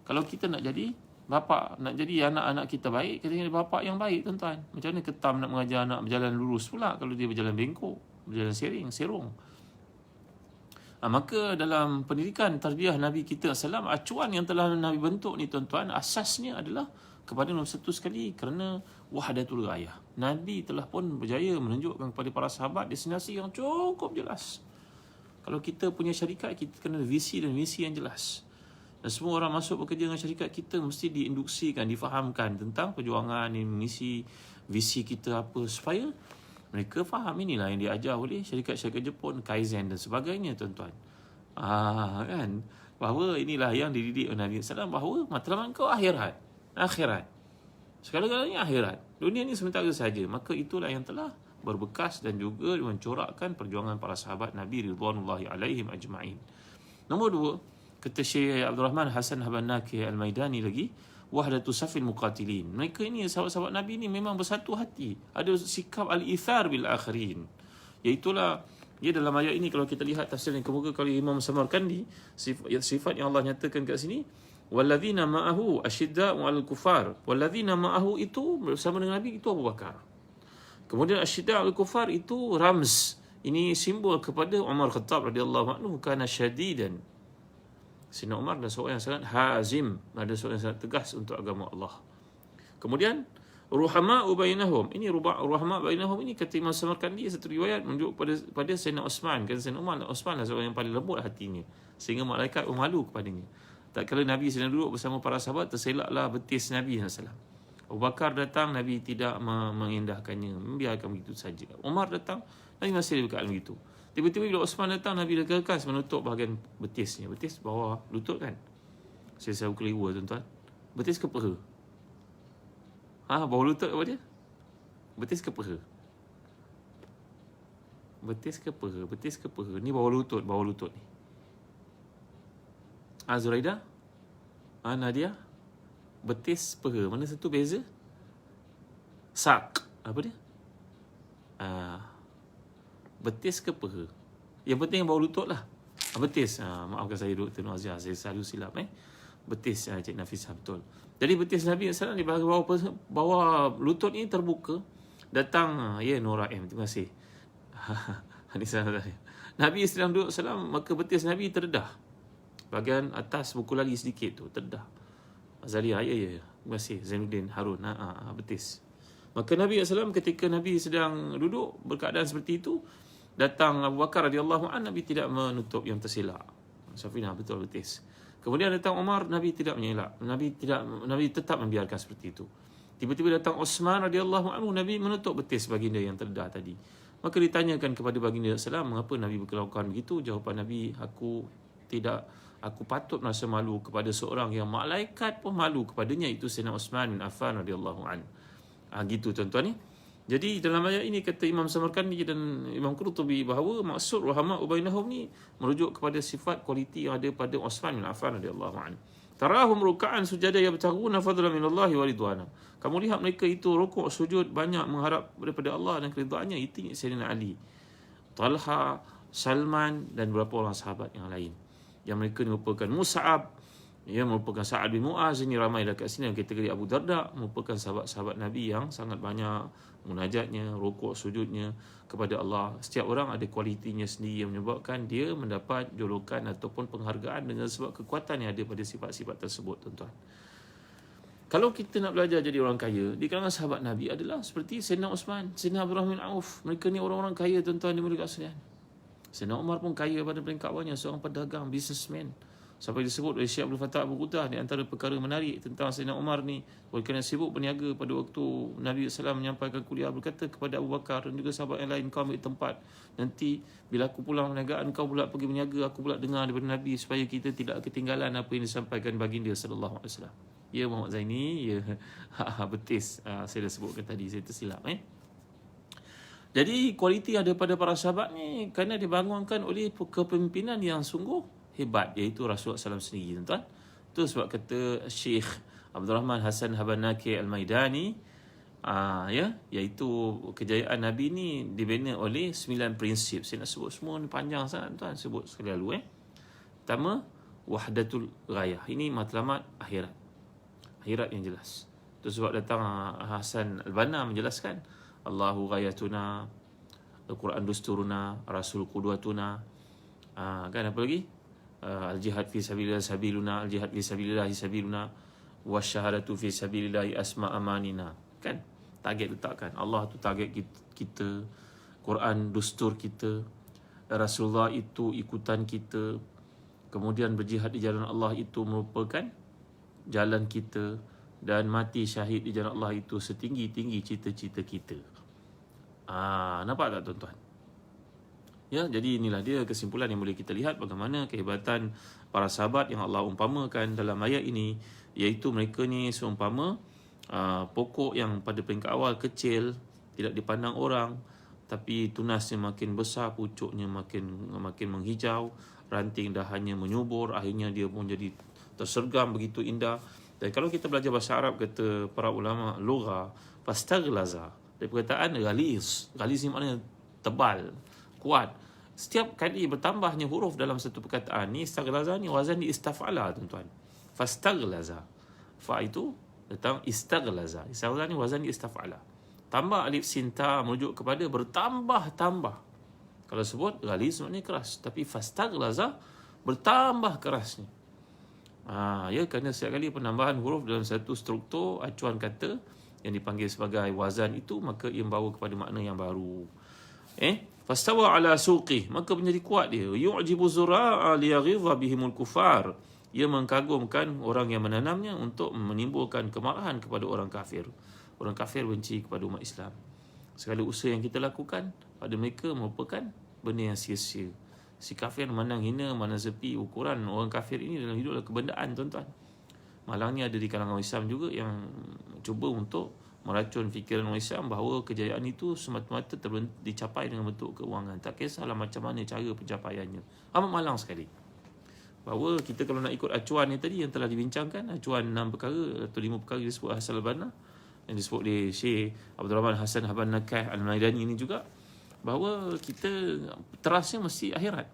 Kalau kita nak jadi bapa, nak jadi anak-anak kita baik, kita jadi bapa yang baik, tuan-tuan. Macam mana ketam nak mengajar anak berjalan lurus pula kalau dia berjalan bengkok, berjalan serong. Maka dalam pendidikan tarbiyah Nabi kita SAW, acuan yang telah Nabi bentuk ni, tuan-tuan, asasnya adalah kepada nombor satu sekali kerana wahdatul ghayah. Nabi telah pun berjaya menunjukkan kepada para sahabat destinasi yang cukup jelas. Kalau kita punya syarikat, kita kena visi dan misi yang jelas. Dan semua orang masuk bekerja dengan syarikat kita mesti diinduksikan, difahamkan tentang perjuangan ini, misi, visi kita apa, supaya mereka faham. Inilah yang diajar oleh syarikat-syarikat Jepun, Kaizen dan sebagainya, tuan-tuan. Kan? Bahawa inilah yang dididik oleh Nabi SAW, bahawa matlamat kau akhirat. Segala-galanya akhirat. Dunia ni sementara saja. Maka itulah yang telah berbekas dan juga mencorakkan perjuangan para sahabat Nabi ridwanullahi alaihim ajma'in. Nombor 2, kata Syekh Abdul Rahman Hassan Habannakih Al-Maidani lagi, wahdatu safil muqatilin. Mereka ini, sahabat-sahabat Nabi ini memang bersatu hati. Ada sikap al-ithar bil akhirin. Iaitulah, dia dalam ayat ini kalau kita lihat tafsir yang kemuka kali Imam Samarkandi, sifat yang Allah nyatakan kat sini, walladzina ma'ahu asyidda'u 'alal kufar. Walladzina ma'ahu itu bersama dengan Nabi itu Abu Bakar. Kemudian asyidda'u 'alal kufar itu ramz. Ini simbol kepada Umar Khattab radhiyallahu anhu, kana syadidan. Sayyidina Umar adalah seorang yang sangat hazim, ada seorang yang sangat tegas untuk agama Allah. Kemudian ruhama'u bainahum. Ini ruhama'u bainahum ini kata Imam Samarkandi, satu riwayat menunjuk pada Sayyidina Uthman. Kata Sayyidina Uthman adalah seorang yang paling lembut hatinya sehingga malaikat malu kepadanya. Tak kala Nabi sedang duduk bersama para sahabat, terselaklah betis Nabi SAW. Abu Bakar datang, Nabi tidak mengindahkannya, membiarkan begitu saja. Umar datang, Nabi masih dekat begitu. Tiba-tiba bila Osman datang, Nabi dah kekas menutup bahagian betisnya. Betis bawah lutut kan? Saya keliru, tuan-tuan. Betis ke peha? Bawah lutut apa dia? Betis ke peha? Betis ke peha? Ni bawah lutut ni. Zuraida? Nadia? Betis, peha. Mana satu beza? Sak. Apa dia? Betis ke peha? Yang penting bawah lutut lah. Betis. Maafkan saya Dr. Noazia, saya selalu silap. Betis, Cik Nafisah, betul. Jadi betis Nabi SAW di bawah lutut ini terbuka. Datang, Nora M. Terima kasih. Nabi sedang duduk salam, maka betis Nabi terdedah. Bahagian atas buku lagi sedikit tu, terdedah. Azalia, terima kasih. Zainuddin Harun, betis. Maka Nabi SAW ketika Nabi sedang duduk berkeadaan seperti itu, datang Abu Bakar radhiyallahu anhu, Nabi tidak menutup yang terselak. Safina, betul, betis. Kemudian datang Umar, Nabi tidak menyelak. Nabi tetap membiarkan seperti itu. Tiba-tiba datang Uthman radhiyallahu anhu, Nabi menutup betis baginda yang terdedah tadi. Maka ditanyakan kepada baginda SAW, mengapa Nabi berkelakuan begitu? Jawapan Nabi, aku patut merasa malu kepada seorang yang malaikat pun malu kepadanya, itu Sayyidina Uthman bin Affan radhiyallahu anhu. Gitu, tuan-tuan ni. Jadi dalam ayat ini kata Imam Samarkandi dan Imam Qurtubi bahawa maksud ruhama'u bainahum ni merujuk kepada sifat kualiti yang ada pada Uthman bin Affan radhiyallahu anhu. Tarahum ruk'an sujada yabtaghuna fadlan minallahi wa ridwana. Kamu lihat mereka itu rukuk sujud banyak mengharap daripada Allah dan keridhaannya. Itu Sayyidina Ali, Talha, Salman dan beberapa orang sahabat yang lain. Yang mereka merupakan Mus'ab Ia merupakan Sa'ad bin Mu'az, ini ramai dekat sini yang kategori Abu Darda, merupakan sahabat-sahabat Nabi yang sangat banyak munajatnya, rukuk sujudnya kepada Allah. Setiap orang ada kualitinya sendiri yang menyebabkan dia mendapat julukan ataupun penghargaan dengan sebab kekuatan yang ada pada sifat-sifat tersebut, tuan-tuan. Kalau kita nak belajar jadi orang kaya, di kalangan sahabat Nabi adalah seperti Sayyidina Uthman, Sayyidina Abdul Rahman bin Auf. Mereka ni orang-orang kaya, tuan-tuan di mulia sekalian. Sayyidina Umar pun kaya pada peringkat awalnya, seorang pedagang, businessman. Sampai disebut oleh Syekh Abdul Fattah Abu Qudah di antara perkara menarik tentang Sayyidina Umar ni, oleh kerana sibuk berniaga pada waktu Nabi SAW menyampaikan kuliah, berkata kepada Abu Bakar dan juga sahabat yang lain, kau ambil tempat, nanti bila aku pulang perniagaan, kau pula pergi berniaga, aku pula dengar daripada Nabi, supaya kita tidak ketinggalan apa yang disampaikan baginda sallallahu alaihi wasallam. Ya Muhammad Zaini, ya betis, saya dah sebutkan tadi, saya tersilap. Jadi kualiti ada pada para sahabat ni kerana dibangunkan oleh kepemimpinan yang sungguh hebat, iaitu Rasulullah SAW sendiri, tuan-tuan. Itu sebab kata Syekh Abdul Rahman Hassan Habanaki Al-Maidani, iaitu kejayaan Nabi ni dibina oleh 9 prinsip. Saya nak sebut semua ni panjang sangat, tuan. Sebut sekali lalu. Pertama, wahdatul ghayah. Ini matlamat akhirat. Akhirat yang jelas. Itu sebab datang Hasan Al-Banna menjelaskan, Allahu ghayatuna, Al-Quran dusturuna, Rasul qudwatuna. Kan apa lagi? Al-jihad fi sabilillah sabiluna, al-jihad fi sabilillah sabiluna, wasyahadatu fi sabilillah asma amanina. Kan? Target letakkan. Allah tu target kita, Quran dustur kita, Rasulullah itu ikutan kita, kemudian berjihad di jalan Allah itu merupakan jalan kita, dan mati syahid di jalan Allah itu setinggi-tinggi cita-cita kita. Nampak tak, tuan-tuan? Ya, jadi inilah dia kesimpulan yang boleh kita lihat bagaimana kehebatan para sahabat yang Allah umpamakan dalam ayat ini, iaitu mereka ni seumpama pokok yang pada peringkat awal kecil, tidak dipandang orang, tapi tunasnya makin besar, pucuknya makin menghijau, ranting dahannya menyubur, akhirnya dia pun jadi tersergam begitu indah. Dan kalau kita belajar bahasa Arab, kata para ulama lugha, fastaghlaza, dari perkataan ghalis. Ghalis ni maknanya tebal, kuat. Setiap kali bertambahnya huruf dalam satu perkataan ni, istaghlaza ni wazan di istaf'ala, tuan-tuan. Fastaghlaza, fa itu datang istaghlaza. Istaghlaza ni wazan di istaf'ala. Tambah alif sin ta merujuk kepada bertambah-tambah. Kalau sebut ghalis maknanya keras, tapi fastaghlaza bertambah kerasnya. Ya, kerana setiap kali penambahan huruf dalam satu struktur acuan kata yang dipanggil sebagai wazan itu, maka ia membawa kepada makna yang baru. Fastawa ala suqih, maka menjadi kuat dia. Yu'jibu zura'a liyaghidha bihimul kufar, ia mengkagumkan orang yang menanamnya untuk menimbulkan kemarahan kepada orang kafir. Orang kafir benci kepada umat Islam. Segala usaha yang kita lakukan pada mereka merupakan benda yang sia-sia. Si kafir memandang hina, mana sepi. Ukuran orang kafir ini dalam hidup adalah kebendaan, tuan-tuan. Malangnya ada di kalangan Islam juga yang cuba untuk meracun fikiran orang Islam bahawa kejayaan itu semata-mata dicapai dengan bentuk keuangan. Tak kisahlah macam mana cara pencapaiannya. Amat malang sekali. Bahawa kita kalau nak ikut acuan yang tadi yang telah dibincangkan, acuan 6 perkara atau 5 perkara disebut Hasan Al-Banna, yang disebut oleh Syekh Abdul Rahman Hassan Habanaki Al-Maidani ini juga, bahawa kita terasnya mesti akhirat.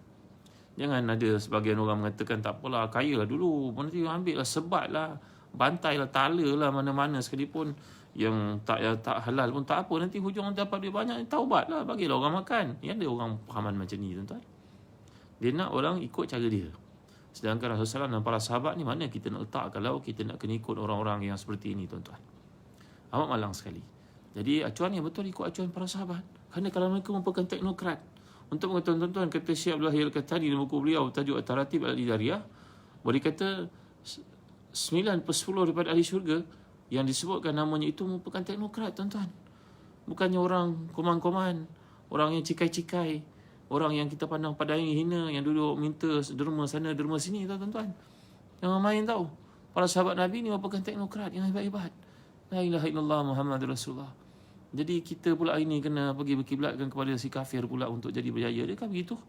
Jangan ada sebagian orang mengatakan tak apalah, kaya lah dulu, nanti ambil lah, sebat lah, bantai lah, tala lah mana-mana sekalipun, yang tak halal pun tak apa, nanti hujung dapat duit banyak, taubat lah, bagilah orang makan. Yang ada orang pahaman macam ni, tuan-tuan. Dia nak orang ikut cara dia. Sedangkan Rasulullah SAW dan para sahabat ni mana kita nak letak kalau kita nak kena ikut orang-orang yang seperti ini, tuan-tuan. Amat malang sekali. Jadi acuan yang betul ikut acuan para sahabat. Kerana kalau mereka merupakan teknokrat. Untuk mengetahui, tuan-tuan, kata Syekh Abdul Hayy Al-Qahtani dalam buku beliau tajuk At-Taratib Al-Idariyah, boleh kata 9/10 daripada ahli syurga yang disebutkan namanya itu merupakan teknokrat, tuan-tuan. Bukannya orang koman-koman, orang yang cikai-cikai, orang yang kita pandang pandai hina, yang duduk minta derma sana derma sini, tuan-tuan. Yang main tahu, para sahabat Nabi ni merupakan teknokrat yang hebat-hebat. La ilaha illallah Muhammadur Rasulullah. Jadi kita pula ini kena pergi berkiblatkan kepada si kafir pula untuk jadi berjaya. Dia kan begitu.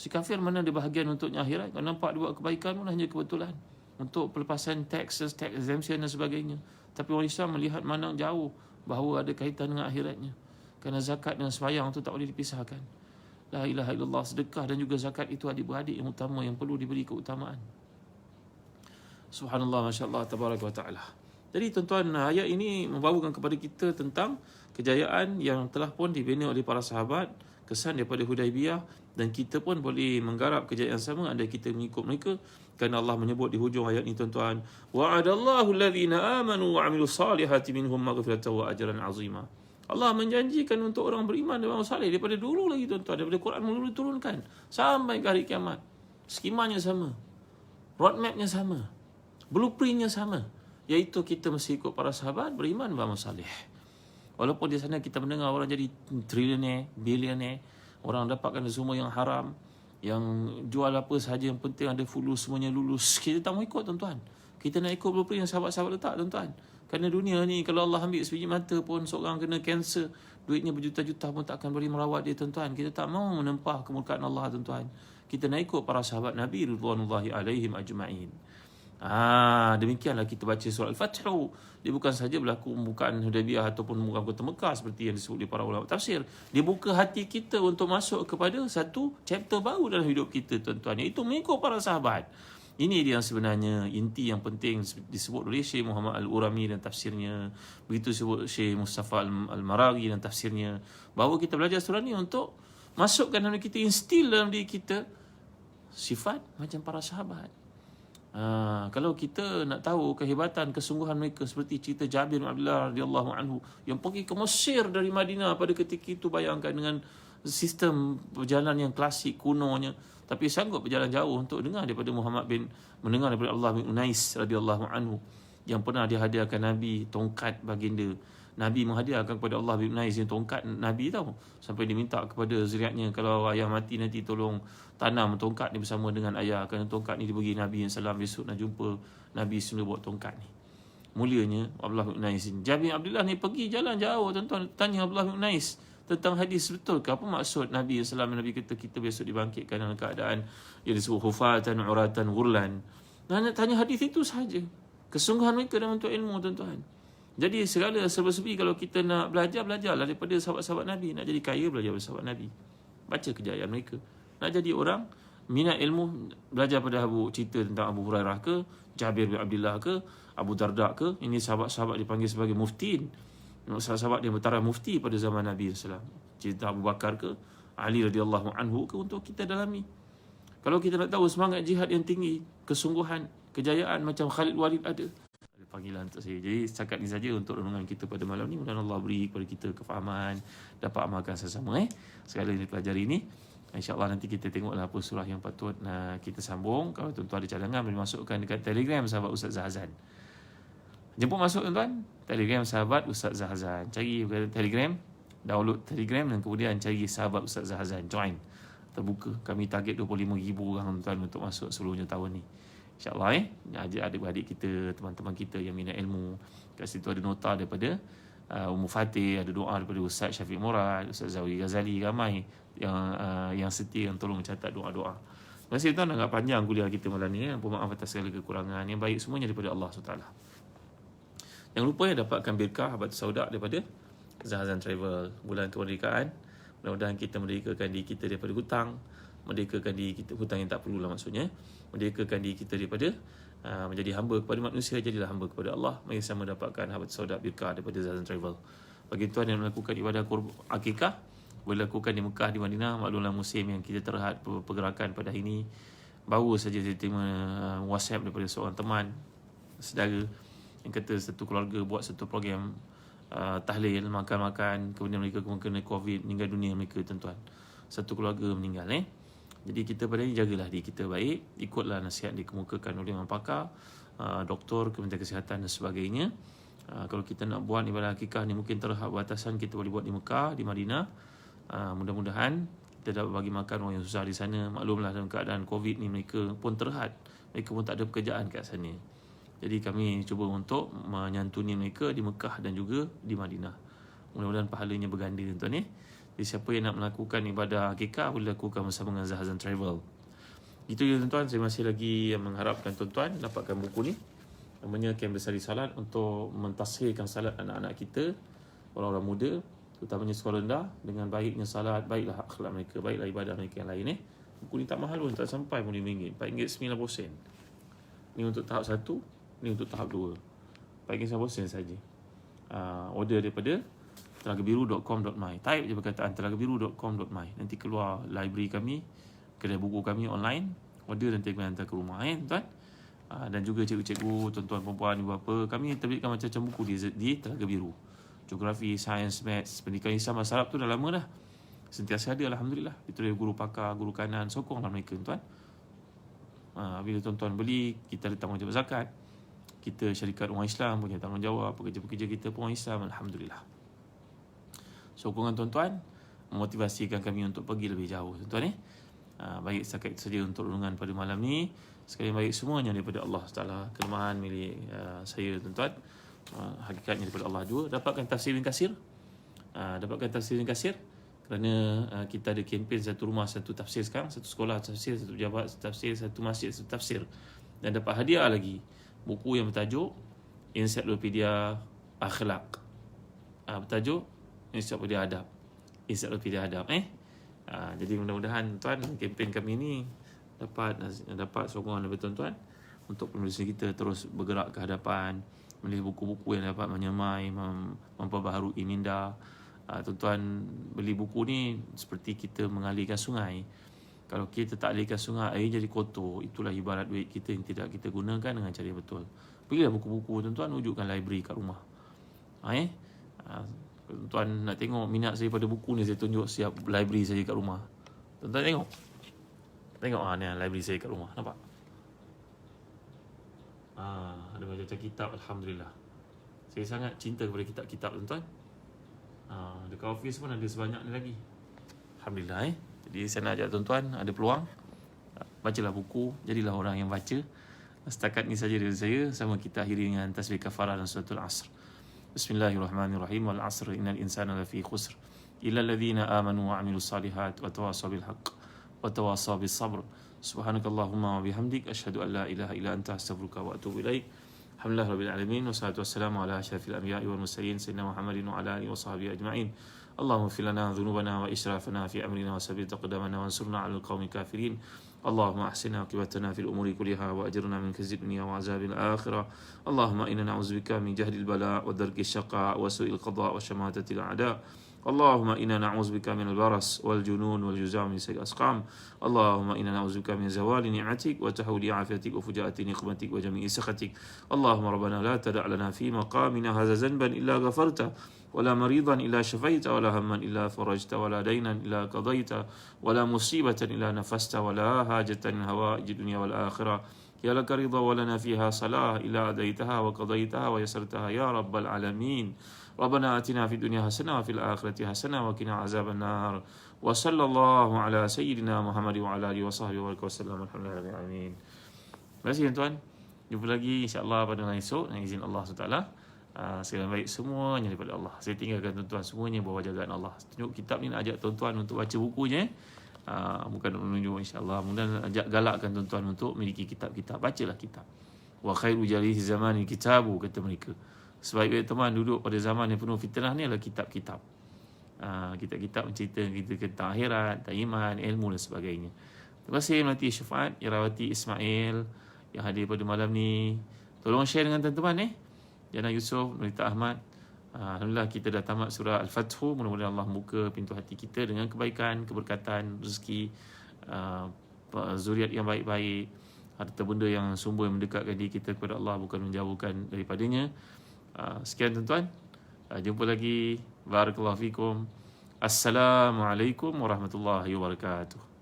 Si kafir mana ada bahagian untuknya akhirat. Kalau nampak dia buat kebaikan pun hanya kebetulan. Untuk pelepasan tax exemption dan sebagainya. Tapi orang Islam melihat mana jauh bahawa ada kaitan dengan akhiratnya. Kerana zakat dan sembahyang tu tak boleh dipisahkan. La ilaha illallah, sedekah dan juga zakat itu adik-beradik yang utama yang perlu diberi keutamaan. Subhanallah, masya-Allah, tabaraka wa taala. Jadi tuan-tuan, ayat ini membawakan kepada kita tentang kejayaan yang telah pun dibina oleh para sahabat, kesan daripada Hudaibiyah, dan kita pun boleh menggarap kejayaan sama andai kita mengikut mereka, kerana Allah menyebut di hujung ayat ini tuan-tuan, wa'adallahu alladhina amanu wa 'amilus salihati minhum maghfiratan wa ajran 'azima. Allah menjanjikan untuk orang beriman dan beramal saleh daripada dulu lagi tuan-tuan, daripada Quran mula turunkan sampai ke hari kiamat. Skemanya sama, roadmapnya sama, blueprintnya sama, iaitu kita mesti ikut para sahabat, beriman, beramal saleh. Walaupun di sana kita mendengar orang jadi triliuner, bilioner, orang dapatkan semua yang haram, yang jual apa sahaja, yang penting ada fulus, semuanya lulus. Kita tak mau ikut tuan-tuan. Kita nak ikut blueprint yang sahabat-sahabat letak tuan-tuan. Kerana dunia ni kalau Allah ambil sebiji mata pun seorang kena kanser, duitnya berjuta-juta pun takkan boleh merawat dia tuan-tuan. Kita tak mau menempah kemurkaan Allah tuan-tuan. Kita nak ikut para sahabat Nabi ridwanullahi alaihim ajma'in. Demikianlah kita baca surah Al-Fathu. Dia bukan saja berlaku pembukaan Hudaibiyah ataupun pembukaan kota Mekah seperti yang disebut oleh para ulama tafsir. Dia buka hati kita untuk masuk kepada satu chapter baru dalam hidup kita tuan-tuan, iaitu mengikut para sahabat. Ini dia yang sebenarnya inti yang penting disebut oleh Syekh Muhammad Al-Urami dan tafsirnya. Begitu disebut Syekh Mustafa Al-Maraghi dan tafsirnya. Bahawa kita belajar surah ni untuk masukkan dalam kita, instill dalam diri kita sifat macam para sahabat. Kalau kita nak tahu kehebatan, kesungguhan mereka, seperti cerita Jabir bin Abdullah radhiyallahu anhu yang pergi ke Mesir dari Madinah pada ketika itu, bayangkan dengan sistem perjalanan yang klasik kunonya, tapi sanggup berjalan jauh untuk mendengar daripada mendengar daripada Allah bin Unais radhiyallahu anhu, yang pernah dihadiahkan Nabi tongkat baginda. Nabi menghadiahkan kepada Allah bin Unais yang tongkat Nabi tahu, sampai diminta kepada zuriatnya, kalau ayah mati nanti tolong tanam tongkat ni bersama dengan ayah, kerana tongkat ni dibagi Nabi yang salam, besok nak jumpa Nabi semula bawa tongkat ni. Mulianya Abdullah bin Unais ni. Jabir bin Abdullah ni pergi jalan jauh tuan-tuan, tanya Abdullah bin Unais tentang hadis, betul ke apa maksud Nabi sallallahu alaihi, Nabi kata kita besok dibangkitkan dalam keadaan yang disebut hufatan uratan ghurlan. Nak tanya hadis itu sahaja. Kesungguhan mereka dalam untuk ilmu tuan-tuan. Jadi segala serba-serbi kalau kita nak belajarlah daripada sahabat-sahabat Nabi. Nak jadi kaya, belajar daripada sahabat Nabi. Baca kejayaan mereka. Nak jadi orang minat ilmu, belajar pada cerita tentang Abu Hurairah ke, Jabir bin Abdullah ke, Abu Darda ke. Ini sahabat-sahabat dipanggil sebagai muftiin. Sahabat yang bertaraf mufti pada zaman Nabi SAW. Cerita Abu Bakar ke, Ali radhiyallahu anhu ke, untuk kita dalami. Kalau kita nak tahu semangat jihad yang tinggi, kesungguhan, kejayaan macam Khalid Walid ada panggilan untuk saya. Jadi setakat ni saja untuk renungan kita pada malam ni. Mudah-mudahan Allah beri kepada kita kefahaman, dapat amalkan sesama segala yang dipelajari ini. InsyaAllah nanti kita tengoklah apa surah yang patut kita sambung. Kalau tuan-tuan ada cadangan, boleh masukkan dekat Telegram sahabat Ustaz Zahazan. Jemput masuk tuan-tuan, Telegram sahabat Ustaz Zahazan. Cari Telegram, download Telegram, dan kemudian cari sahabat Ustaz Zahazan, join. Terbuka. Kami target 25,000 orang tuan-tuan untuk masuk seluruhnya tahun ni. InsyaAllah adik-adik kita, teman-teman kita yang minat ilmu. Kat situ ada nota daripada Ummu Fatih, ada doa daripada Ustaz Syafiq Murad, Ustaz Zawi Ghazali, ramai yang setia, yang tolong mencatat doa-doa. Terima kasih tuan, agak panjang kuliah kita malam ni. Maaf atas segala kekurangan. Yang baik semuanya daripada Allah SWT. Jangan lupa dapatkan birkah Habatus Sauda daripada Zahazan Travel. Bulan kemerdekaan, mudah-mudahan kita merdekakan diri kita daripada hutang, merdekakan diri kita, hutang yang tak perlulah maksudnya, merdekakan diri kita daripada menjadi hamba kepada manusia, jadilah hamba kepada Allah. Mari sama dapatkan Habatus Sauda birkah daripada Zahazan Travel. Bagi tuan yang melakukan ibadah akikah, boleh lakukan di Mekah, di Madinah. Maklumlah musim yang kita terhad pergerakan pada hari ini. Baru saja saya terima WhatsApp daripada seorang teman, saudara, yang kata satu keluarga buat satu program tahlil, makan-makan, kemudian mereka kena COVID, meninggal dunia mereka tuan-tuan. Satu keluarga meninggal. Jadi kita pada ini jagalah diri kita baik, ikutlah nasihat dikemukakan oleh orang pakar, doktor, Kementerian Kesihatan dan sebagainya. Kalau kita nak buat ibadah akikah ni mungkin terhad batasan, kita boleh buat di Mekah, di Madinah. Mudah-mudahan kita dapat bagi makan orang yang susah di sana. Maklumlah dalam keadaan COVID ni mereka pun terhad, mereka pun tak ada pekerjaan kat sana. Jadi kami cuba untuk menyantuni mereka di Mekah dan juga di Madinah. Mudah-mudahan pahalanya berganda tuan-tuan. Jadi siapa yang nak melakukan ibadah akikah boleh lakukan bersama dengan Zahazan Travel. Itu je tuan-tuan. Saya masih lagi mengharapkan tuan-tuan dapatkan buku ni, namanya Kem Bersari Salat, untuk mentashirkan salat anak-anak kita, orang-orang muda, terutamanya sekolah rendah, dengan baiknya salat, baiklah akhlak mereka, baiklah ibadah mereka yang lain. Buku ni tak mahal pun, tak sampai RM5, RM4.90. ni untuk tahap 1, ni untuk tahap 2. Bagi saya bosan saja. Order daripada telagabiru.com.my. Type je perkataan telagabiru.com.my. Nanti keluar library kami, kedai buku kami online. Order nanti kami hantar ke rumah tuan. Dan juga cikgu-cikgu, tuan-tuan, perempuan, ibu bapa, kami terbitkan macam-macam buku di Telaga Biru. Geografi, sains, maths, pendidikan Islam, bahasa Arab tu dah lama dah. Sentiasa ada, alhamdulillah. Itu dari guru pakar, guru kanan, sokonglah mereka tuan. Bila tuan-tuan beli, kita ada tanggungjawab zakat. Kita syarikat Rumah Islam punya tanggungjawab, pekerja-pekerja kita pun orang Islam, alhamdulillah. Sokongan tuan-tuan memotivasikan kami untuk pergi lebih jauh tuan-tuan. Baik setakat itu saja untuk renungan pada malam ni. Sekali baik semuanya daripada Allah Taala. Kelemahan milik saya tuan-tuan, hakikatnya daripada Allah juga. Dapatkan tafsir bin kasir. Kerana kita ada kempen satu rumah satu tafsir sekarang, satu sekolah tafsir, satu pejabat tafsir, satu masjid satu tafsir. Dan dapat hadiah lagi buku yang bertajuk Ensiklopedia Akhlak. Bertajuk Ensiklopedia Adab. Ensiklopedia Adab. Jadi mudah-mudahan tuan kempen kami ni dapat sokongan daripada tuan-tuan untuk penulis kita terus bergerak ke hadapan, menulis buku-buku yang dapat menyemai, memperbaharui minda. Tuan-tuan beli buku ni seperti kita mengalirkan sungai. Kalau kita tak alirkan sungai, air jadi kotor. Itulah ibarat duit kita yang tidak kita gunakan dengan cara yang betul. Pergilah buku-buku tuan-tuan, wujudkan library kat rumah. Tuan-tuan nak tengok minat saya pada buku ni, saya tunjuk siap library saya kat rumah. Tuan-tuan tengok. Tengok ni library saya kat rumah. Nampak? Ada macam-macam kitab, alhamdulillah. Saya sangat cinta kepada kitab-kitab tuan-tuan. Dekat office pun ada sebanyak ni lagi. Alhamdulillah. Jadi saya nak ajak tuan-tuan, ada peluang, bacalah buku, jadilah orang yang baca. Setakat ni saja dari saya. Sama kita akhiri dengan tasbih kafarah dan suratul Asr. Bismillahirrahmanirrahim. Wal 'asr innal insana lafi khusr illa alladhina amanu wa 'amilus salihat wa tawasaw bil haqq wa tawasaw bis sabr. Subhanakallahumma wa bihamdik asyhadu an la ilaha illa anta astaghfiruka wa atubu ilaik. Alhamdulillah rabbil alamin wassalatu wassalamu ala asyrafil anbiya'i wal mursalin sayyidina Muhammadin wa ala alihi wa sahbihi ajma'in. Allahumma ighfir lana dhunubana wa israfana fi amrina wa sabbit aqdamana wansurna 'alal qaumil kafirin. Allahumma ahsin 'aqibatana fil umuri kulliha wa ajirna min khizyid dunya wa 'adzabil akhirah. Allahumma inna na'udzubika min jahdil bala' wa darkis syaqa' wa su'il qada' wa syamatatil a'da'. Allahumma inna na'udzubika minal baras wal junun wal juzam min sayyi'il asqam. Allahumma inna na'udzubika min zawali ni'matik wa tahawuli 'afiyatik wa fujaati niqmatik wa jami'i sakhatik. Allahumma rabbana la tada' lana fi maqamina hadza zanban illa ghafarta ولا مريضا إلا شفيت ولا هما إلا فرجت ولا دينا إلا قضيت ولا مصيبة إلا نفست ولا حاجة من هوائج الدنيا والآخرة يا لك رضا ولنا فيها صلاة إلا أديتها وقضيتها ويسرتها يا رب العالمين. ربنا آتنا في الدنيا حسنة وفي الآخرة حسنة وقنا عذاب النار. وصلى الله على سيدنا محمد وعلى آله وصحبه وسلم. الحمد لله رب العالمين. Terima kasih tuan-tuan. Jumpa lagi insya-Allah pada malam esok dengan izin Allah SWT. Segala baik semuanya daripada Allah. Saya tinggalkan tuan-tuan semuanya bawah jagaan Allah. Tunjuk kitab ni nak ajak tuan-tuan untuk baca bukunya. Bukan untuk menunjuk insya-Allah. Kemudian ajak galakkan tuan-tuan untuk memiliki kitab-kitab. Bacalah kitab. Wa khairu jalisi zamani kitabu, kata mereka. Sebaik-baik teman duduk pada zaman yang penuh fitnah ni adalah kitab-kitab. Kitab-kitab menceritakan kita tentang akhirat, tentang iman, ilmu dan sebagainya. Terima kasih Melati Syafaat, Irawati Ismail yang hadir pada malam ni. Tolong share dengan teman-teman Jana Yusof, Melita Ahmad. Alhamdulillah kita dah tamat surah Al-Fathu. Mudah-mudahan Allah buka pintu hati kita dengan kebaikan, keberkatan, rezeki, zuriat yang baik-baik, harta benda yang sumber yang mendekatkan diri kita kepada Allah, bukan menjauhkan daripadanya. Sekian tuan-tuan. Jumpa lagi. Barakallahu fikum. Assalamualaikum warahmatullahi wabarakatuh.